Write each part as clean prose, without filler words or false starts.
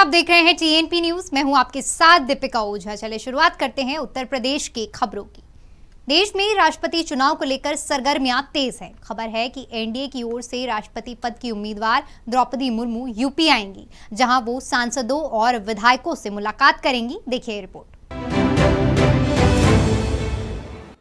आप देख रहे हैं टीएनपी न्यूज। मैं हूं आपके साथ दीपिका ओझा। चले शुरुआत करते हैं उत्तर प्रदेश की खबरों की। देश में राष्ट्रपति चुनाव को लेकर सरगर्मियां तेज हैं। खबर है कि एनडीए की ओर से राष्ट्रपति पद की उम्मीदवार द्रौपदी मुर्मू यूपी आएंगी, जहां वो सांसदों और विधायकों से मुलाकात करेंगी। देखिए रिपोर्ट।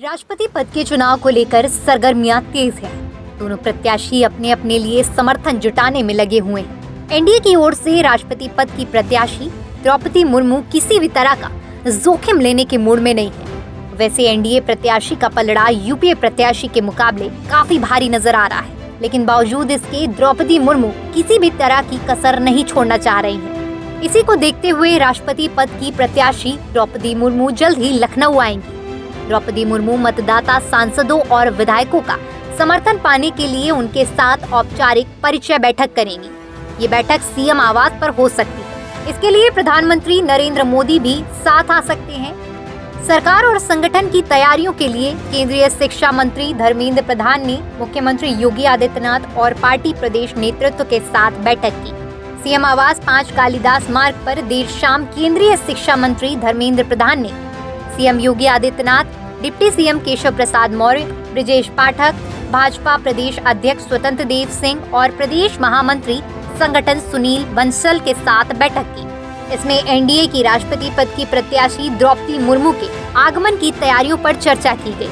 राष्ट्रपति पद के चुनाव को लेकर सरगर्मियां तेज हैं। दोनों प्रत्याशी अपने अपने लिए समर्थन जुटाने में लगे हुए हैं। एनडीए की ओर से राष्ट्रपति पद की प्रत्याशी द्रौपदी मुर्मू किसी भी तरह का जोखिम लेने के मूड में नहीं है। वैसे एनडीए प्रत्याशी का पलड़ा यूपीए प्रत्याशी के मुकाबले काफी भारी नजर आ रहा है, लेकिन बावजूद इसके द्रौपदी मुर्मू किसी भी तरह की कसर नहीं छोड़ना चाह रही हैं। इसी को देखते हुए राष्ट्रपति पद की प्रत्याशी द्रौपदी मुर्मू जल्द ही लखनऊ आएंगी। द्रौपदी मुर्मू मतदाता, सांसदों और विधायकों का समर्थन पाने के लिए उनके साथ औपचारिक परिचय बैठक करेंगी। ये बैठक सीएम आवास पर हो सकती है। इसके लिए प्रधानमंत्री नरेंद्र मोदी भी साथ आ सकते हैं। सरकार और संगठन की तैयारियों के लिए केंद्रीय शिक्षा मंत्री धर्मेंद्र प्रधान ने मुख्यमंत्री योगी आदित्यनाथ और पार्टी प्रदेश नेतृत्व के साथ बैठक की। सीएम आवास 5 कालिदास मार्ग पर देर शाम केंद्रीय शिक्षा मंत्री धर्मेंद्र प्रधान ने CM Yogi Adityanath, deputy CM Keshav Prasad Maurya, Brijesh पाठक, भाजपा प्रदेश अध्यक्ष स्वतंत्र देव सिंह और प्रदेश महामंत्री संगठन सुनील बंसल के साथ बैठक की। इसमें एनडीए की राष्ट्रपति पद की प्रत्याशी द्रौपदी मुर्मू के आगमन की तैयारियों पर चर्चा की गई।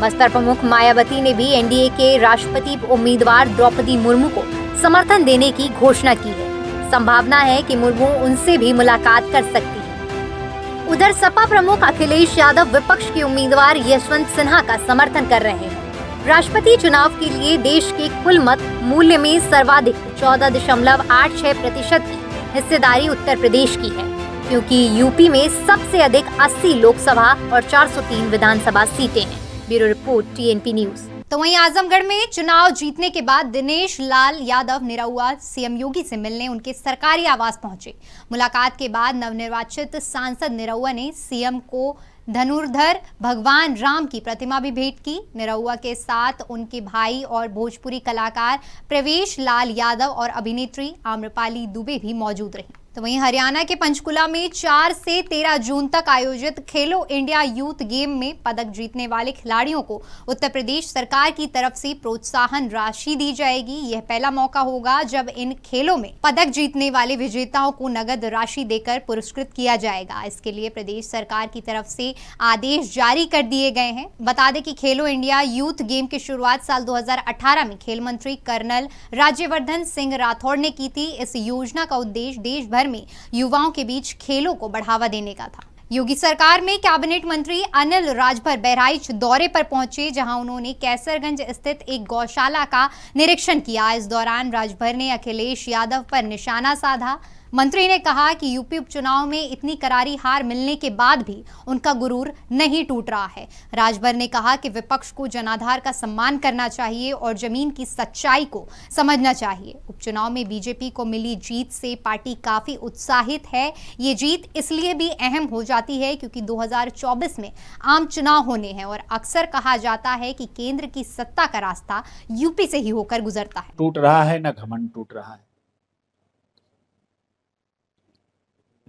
बसपा प्रमुख मायावती ने भी एनडीए के राष्ट्रपति उम्मीदवार द्रौपदी मुर्मू को समर्थन देने की घोषणा की है। संभावना है कि मुर्मू उनसे भी मुलाकात कर सकती है। उधर सपा प्रमुख अखिलेश यादव विपक्ष के उम्मीदवार यशवंत सिन्हा का समर्थन कर रहे हैं। राष्ट्रपति चुनाव के लिए देश के कुल मत मूल्य में सर्वाधिक 14.86% की हिस्सेदारी उत्तर प्रदेश की है, क्योंकि यूपी में सबसे अधिक 80 लोकसभा और 403 विधानसभा सीटें हैं। Bureau report TNP news. तो वहीं आजमगढ़ में चुनाव जीतने के बाद दिनेश लाल यादव निरहुआ सीएम योगी से मिलने उनके सरकारी आवास पहुंचे। मुलाकात के बाद नवनिर्वाचित सांसद निरहुआ ने सीएम को धनुर्धर भगवान राम की प्रतिमा भी भेंट की। निरहुआ के साथ उनके भाई और भोजपुरी कलाकार प्रवेश लाल यादव और अभिनेत्री आम्रपाली दुबे भी मौजूद रही। तो वहीं हरियाणा के पंचकुला में 4 से 13 जून तक आयोजित खेलो इंडिया यूथ गेम में पदक जीतने वाले खिलाड़ियों को उत्तर प्रदेश सरकार की तरफ से प्रोत्साहन राशि दी जाएगी। यह पहला मौका होगा जब इन खेलों में पदक जीतने वाले विजेताओं को नगद राशि देकर पुरस्कृत किया जाएगा। इसके लिए प्रदेश सरकार की तरफ से आदेश जारी कर दिए गए हैं। बता दें कि खेलो इंडिया यूथ गेम की शुरुआत साल 2018 में खेल मंत्री कर्नल राज्यवर्धन सिंह राठौड़ ने की थी। इस योजना का उद्देश्य देश भर में युवाओं के बीच खेलों को बढ़ावा देने का था। योगी सरकार में कैबिनेट मंत्री अनिल राजभर बहराइच दौरे पर पहुंचे, जहां उन्होंने कैसरगंज स्थित एक गौशाला का निरीक्षण किया। इस दौरान राजभर ने अखिलेश यादव पर निशाना साधा। मंत्री ने कहा कि यूपी उपचुनाव में इतनी करारी हार मिलने के बाद भी उनका गुरूर नहीं टूट रहा है। राजभर ने कहा कि विपक्ष को जनाधार का सम्मान करना चाहिए और जमीन की सच्चाई को समझना चाहिए। उपचुनाव में बीजेपी को मिली जीत से पार्टी काफी उत्साहित है। ये जीत इसलिए भी अहम हो जाती है क्योंकि 2024 में आम चुनाव होने हैं और अक्सर कहा जाता है कि केंद्र की सत्ता का रास्ता यूपी से ही होकर गुजरता है। टूट रहा है न घमंड टूट रहा है।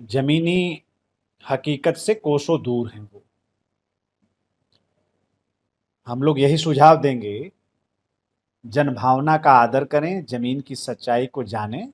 जमीनी हकीकत से कोसों दूर हैं वो। हम लोग यही सुझाव देंगे, जनभावना का आदर करें, जमीन की सच्चाई को जानें,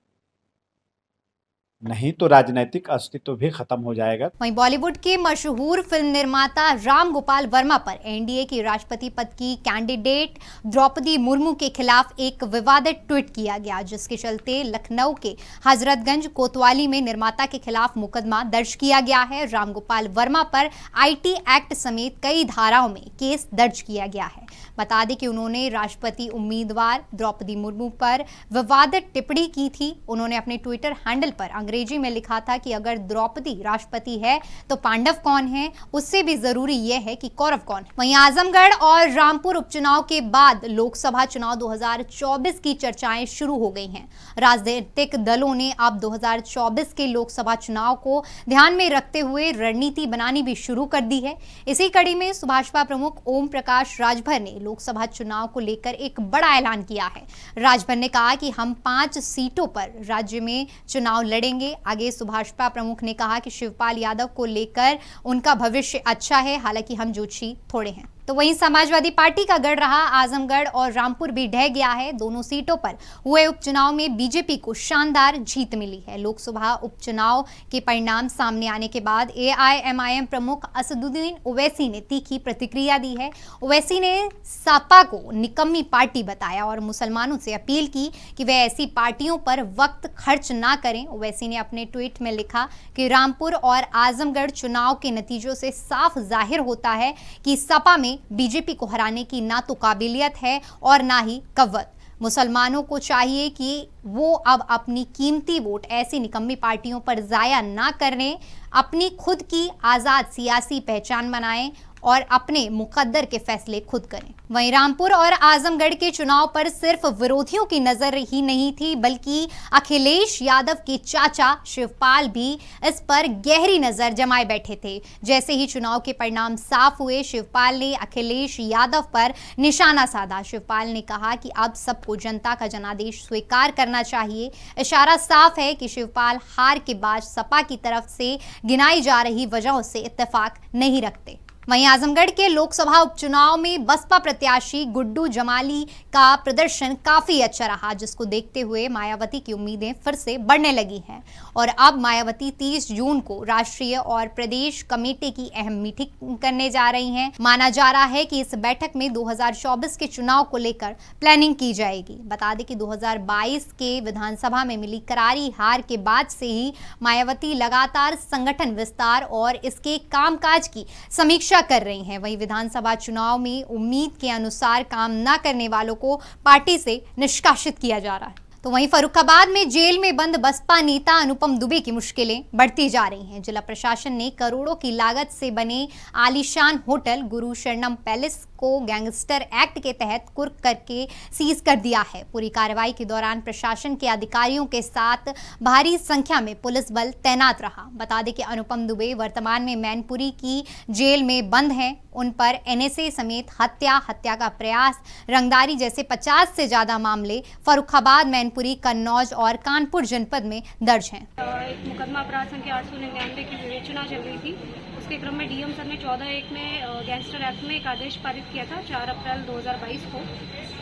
नहीं तो राजनीतिक अस्तित्व भी खत्म हो जाएगा। वहीं बॉलीवुड के मशहूर फिल्म निर्माता राम गोपाल वर्मा पर एनडीए की राष्ट्रपति पद की कैंडिडेट द्रौपदी मुर्मू के खिलाफ एक विवादित ट्वीट किया गया, जिसके चलते लखनऊ के हजरतगंज कोतवाली में निर्माता के खिलाफ मुकदमा दर्ज किया गया है। राम गोपाल वर्मा पर आईटी एक्ट समेत कई धाराओं में केस दर्ज किया गया है। बता दें कि उन्होंने राष्ट्रपति उम्मीदवार द्रौपदी मुर्मू पर विवादित टिप्पणी की थी। उन्होंने अपने ट्विटर हैंडल पर अंग्रेजी में लिखा था कि अगर द्रौपदी राष्ट्रपति है तो पांडव कौन है, उससे भी जरूरी यह है कि कौरव कौन है। वहीं आजमगढ़ और रामपुर उपचुनाव के बाद लोकसभा चुनाव 2024 की चर्चाएं शुरू हो गई हैं। राजनीतिक दलों ने अब 2024 के लोकसभा चुनाव को ध्यान में रखते हुए रणनीति बनानी भी शुरू कर दी है। इसी कड़ी में भाजपा प्रमुख ओम प्रकाश राजभर ने ने लोकसभा चुनाव को लेकर एक बड़ा ऐलान किया है। राजभर ने कहा कि हम 5 सीटों पर राज्य में चुनाव लड़ेंगे। आगे सुभाषपा प्रमुख ने कहा कि शिवपाल यादव को लेकर उनका भविष्य अच्छा है, हालांकि हम जोशी थोड़े हैं। तो वहीं समाजवादी पार्टी का गढ़ रहा आजमगढ़ और रामपुर भी ढह गया है। दोनों सीटों पर हुए उपचुनाव में बीजेपी को शानदार जीत मिली है। लोकसभा उपचुनाव के परिणाम सामने आने के बाद एआईएमआईएम प्रमुख असदुद्दीन ओवैसी ने तीखी प्रतिक्रिया दी है। ओवैसी ने सपा को निकम्मी पार्टी बताया और मुसलमानों से अपील की कि वे ऐसी पार्टियों पर वक्त खर्च ना करें। ओवैसी ने अपने ट्वीट में लिखा कि रामपुर और आजमगढ़ चुनाव के नतीजों से साफ जाहिर होता है कि सपा में बीजेपी को हराने की ना तो काबिलियत है और ना ही कव्वत। मुसलमानों को चाहिए कि वो अब अपनी कीमती वोट ऐसी निकम्मी पार्टियों पर जाया ना करें, अपनी खुद की आज़ाद सियासी पहचान बनाएं और अपने मुकद्दर के फैसले खुद करें। वहीं रामपुर और आजमगढ़ के चुनाव पर सिर्फ विरोधियों की नजर ही नहीं थी, बल्कि अखिलेश यादव के चाचा शिवपाल भी इस पर गहरी नजर जमाए बैठे थे। जैसे ही चुनाव के परिणाम साफ हुए, शिवपाल ने अखिलेश यादव पर निशाना साधा। शिवपाल ने कहा कि अब सबको जनता का जनादेश स्वीकार करना चाहिए। इशारा साफ है कि शिवपाल हार के बाद सपा की तरफ से गिनाई जा रही वजहों से इत्तेफाक नहीं रखते। वहीं आजमगढ़ के लोकसभा उपचुनाव में बसपा प्रत्याशी गुड्डू जमाली का प्रदर्शन काफी अच्छा रहा, जिसको देखते हुए मायावती की उम्मीदें फिर से बढ़ने लगी हैं और अब मायावती 30 जून को राष्ट्रीय और प्रदेश कमेटी की अहम मीटिंग करने जा रही हैं। माना जा रहा है कि इस बैठक में 2024 के चुनाव को लेकर प्लानिंग की जाएगी। बता दें कि 2022 के विधानसभा में मिली करारी हार के बाद से ही मायावती लगातार संगठन विस्तार और इसके कामकाज की समीक्षा कर रही हैं। वहीं विधानसभा चुनाव में उम्मीद के अनुसार काम न करने वालों को पार्टी से निष्कासित किया जा रहा है। तो वहीं फर्रुखाबाद में जेल में बंद बसपा नेता अनुपम दुबे की मुश्किलें बढ़ती जा रही हैं। जिला प्रशासन ने करोड़ों की लागत से बने आलीशान होटल गुरु शरणम पैलेस को गैंगस्टर एक्ट के तहत कुर्क करके सीज कर दिया है। पूरी कार्रवाई के दौरान प्रशासन के अधिकारियों के साथ भारी संख्या में पुलिस बल तैनात रहा। बता दें कि अनुपम दुबे वर्तमान में मैनपुरी की जेल में बंद हैं। उन पर एनएसए समेत हत्या का प्रयास, रंगदारी जैसे 50 से ज्यादा मामले फर्रुखाबाद, मैनपुरी, कन्नौज और कानपुर जनपद में दर्ज हैं। एक मुकदमा अपराध संख्या 899 की विवेचना चल रही थी। उसके क्रम में डीएम सर ने 14/1 में गैंगस्टर एक्ट में एक आदेश पारित किया था 4 अप्रैल 2022 को।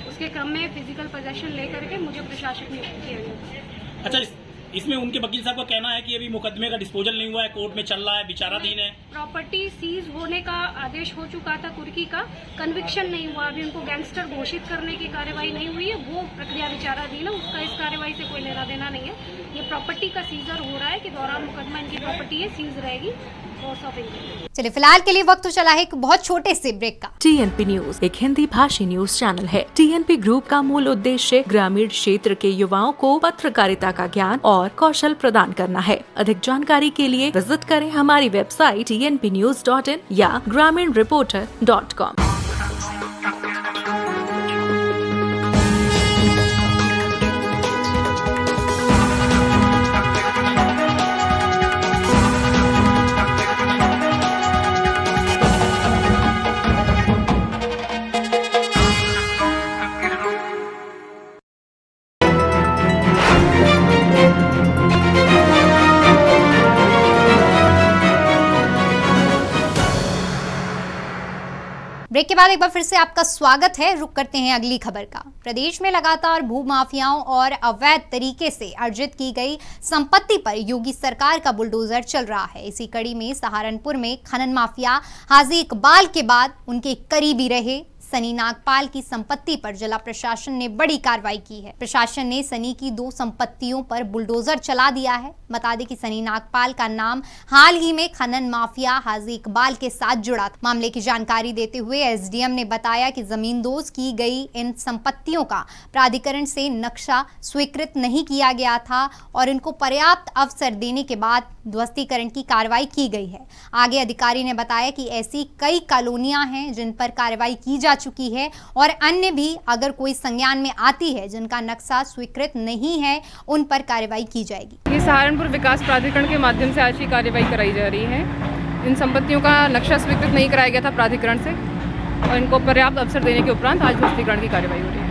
उसके क्रम में फिजिकल पोजेशन लेकर के मुझे प्रशासक नियुक्त किया गया। अच्छा, इसमें उनके वकील साहब का कहना है कि अभी मुकदमे का डिस्पोजल नहीं हुआ है, कोर्ट में चल रहा है, विचाराधीन है। प्रॉपर्टी सीज होने का आदेश हो चुका था, कुर्की का कन्विक्शन नहीं हुआ, अभी उनको गैंगस्टर घोषित करने की कार्यवाही नहीं हुई है, वो प्रक्रिया विचाराधीन है, उसका इस कार्यवाही से कोई लेना देना नहीं है। ये प्रॉपर्टी का सीजर हो रहा है कि दौरान मुकदमा इनकी प्रॉपर्टी है सीज रहेगी। चलिए फिलहाल के लिए वक्त तो चला है एक बहुत छोटे से ब्रेक का। टीएनपी न्यूज एक हिंदी भाषी न्यूज चैनल है। टीएनपी ग्रुप का मूल उद्देश्य ग्रामीण क्षेत्र के युवाओं को पत्रकारिता का ज्ञान और कौशल प्रदान करना है। अधिक जानकारी के लिए विजिट करें हमारी वेबसाइट tnpnews.in या graminreporter.com। ब्रेक के बाद एक बार फिर से आपका स्वागत है। रुक करते हैं अगली खबर का। प्रदेश में लगातार भू माफियाओं और अवैध तरीके से अर्जित की गई संपत्ति पर योगी सरकार का बुलडोजर चल रहा है। इसी कड़ी में सहारनपुर में खनन माफिया हाजी इकबाल के बाद उनके करीबी रहे सनी नागपाल की संपत्ति पर जिला प्रशासन ने बड़ी कार्रवाई की है। प्रशासन ने सनी की 2 संपत्तियों पर बुलडोजर चला दिया है। बता दें कि सनी नागपाल का नाम हाल ही में खनन माफिया हाजी इकबाल के साथ जुड़ा था। मामले की जानकारी देते हुए एसडीएम ने बताया कि जमींदोज की गई इन संपत्तियों का प्राधिकरण से नक्शा स्वीकृत नहीं किया गया था और इनको पर्याप्त अवसर देने के बाद ध्वस्तीकरण की कार्रवाई की गई है। आगे अधिकारी ने बताया कि ऐसी कई कॉलोनियां हैं जिन पर कार्रवाई की जा चुकी है और अन्य भी अगर कोई संज्ञान में आती है जिनका नक्शा स्वीकृत नहीं है उन पर कार्रवाई की जाएगी। ये सहारनपुर विकास प्राधिकरण के माध्यम से आज की कार्रवाई कराई जा रही है। इन संपत्तियों का नक्शा स्वीकृत नहीं कराया गया था प्राधिकरण से और इनको पर्याप्त अवसर देने के उपरांत आज ध्वस्तीकरण की कार्यवाही हो रही है।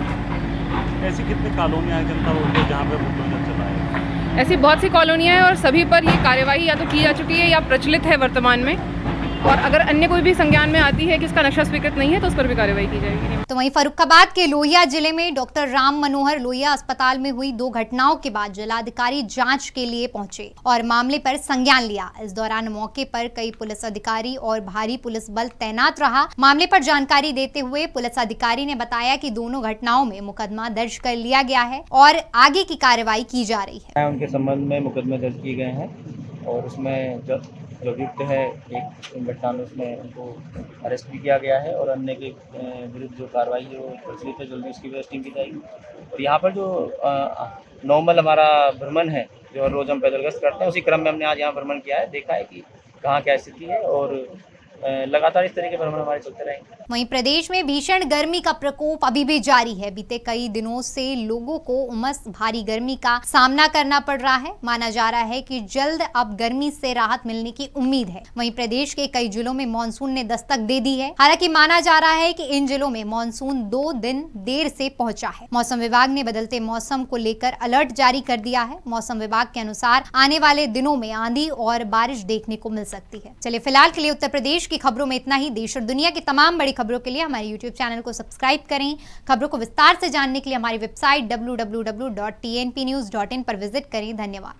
ऐसी कितनी कॉलोनियाँ हैं जनता रोड पे जहाँ पे बुलडोजर चला है? ऐसी बहुत सी कॉलोनियाँ हैं और सभी पर ये कार्यवाही या तो की जा चुकी है या प्रचलित है वर्तमान में, और अगर अन्य कोई भी संज्ञान में आती है कि इसका नक्शा स्वीकृत नहीं है तो उस पर भी कार्रवाई की जाएगी। तो वहीं फर्रुखाबाद के लोहिया जिले में डॉक्टर राम मनोहर लोहिया अस्पताल में हुई 2 घटनाओं के बाद जिलाधिकारी जांच के लिए पहुंचे और मामले पर संज्ञान लिया। इस दौरान मौके पर कई पुलिस अधिकारी और भारी पुलिस बल तैनात रहा। मामले पर जानकारी देते हुए पुलिस अधिकारी ने बताया कि दोनों घटनाओं में मुकदमा दर्ज कर लिया गया है और आगे की कार्रवाई की जा रही है। उनके संबंध में मुकदमे दर्ज किए गए हैं और उसमें जो अभियुक्त है एक घटना में उसमें उनको अरेस्ट भी किया गया है और अन्य के विरुद्ध जो कार्रवाई है वो प्रचलित है, जल्दी उसकी वेस्टिंग की जाएगी। और यहाँ पर जो नॉर्मल हमारा भ्रमण है जो रोज़ हम पैदल गश्त करते हैं, उसी क्रम में हमने आज यहाँ भ्रमण किया है, देखा है कि कहाँ क्या स्थिति है और लगातार इस तरह के भ्रमण हमारे चलते रहेंगे। वहीं प्रदेश में भीषण गर्मी का प्रकोप अभी भी जारी है। बीते कई दिनों से लोगों को उमस भरी गर्मी का सामना करना पड़ रहा है। माना जा रहा है कि जल्द अब गर्मी से राहत मिलने की उम्मीद है। वहीं प्रदेश के कई जिलों में मानसून ने दस्तक दे दी है। हालांकि माना जा रहा है कि इन जिलों में मानसून 2 दिन देर से पहुंचा है। मौसम विभाग ने बदलते मौसम को लेकर अलर्ट जारी कर दिया है। मौसम विभाग के अनुसार आने वाले दिनों में आंधी और बारिश देखने को मिल सकती है। चलिए फिलहाल के लिए उत्तर प्रदेश की खबरों में इतना ही। देश और दुनिया की तमाम बड़ी खबरों के लिए हमारे YouTube चैनल को सब्सक्राइब करें। खबरों को विस्तार से जानने के लिए हमारी वेबसाइट www.tnpnews.in पर विजिट करें। धन्यवाद।